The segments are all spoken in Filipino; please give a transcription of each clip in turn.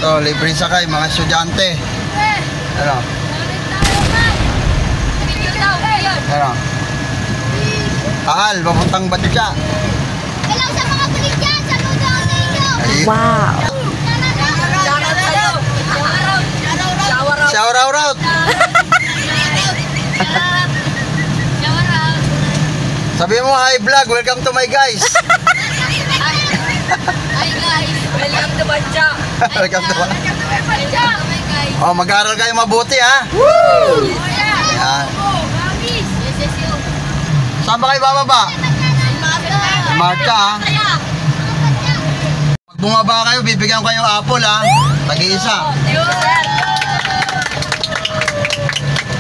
Ito, libre sakay, mga estudyante. Ano? Ano? Ahal, papuntang Batya. Hello sa mga kulit dyan! Saludo ako sa inyo! Wow! Shower out! Sabi mo, hi vlog, welcome to my guys. Hi guys! Welcome to Batya! Welcome to my Batya! Oh, mag-aaral kayo mabuti ha. Woo! Ayan. Saan ba kayo bababa? Marta ha. Pag bumaba kayo, bibigyan ko kayong apple ha. Tag-iisa.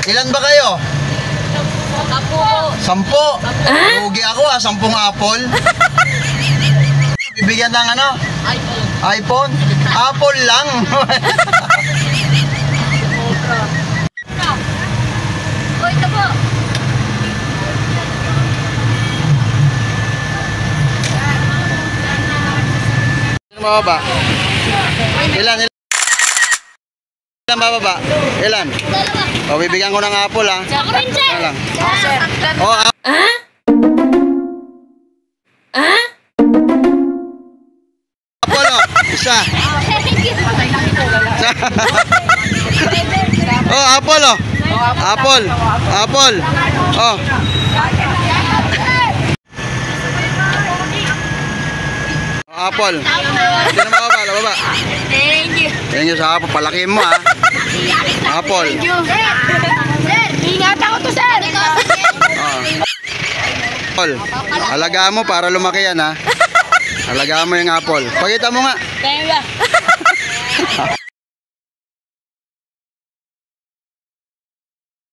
Ilan ba kayo? 10. Lugi ako ha, 10 apple. Bibigyan ng ano? iPhone? Apple lang. O, ito po. Ilan bababa? Ilan bababa? Ilan? O, bibigyan ko ng apple ha. Ako rin, sir. Ano lang? O, apple o. Isa. Oh, apple oh. Apple. Apple. Oh. Apple. Sino mababa? Baba. Thank you. Thank you sa apple. Palakihin mo ha. Apple. Thank you. Sir, ingatan ko to, sir. Oh. Apple. Alagaan mo para lumaki yan ha. Alagaan mo yung apple. Pakita mo nga. Kaya ba?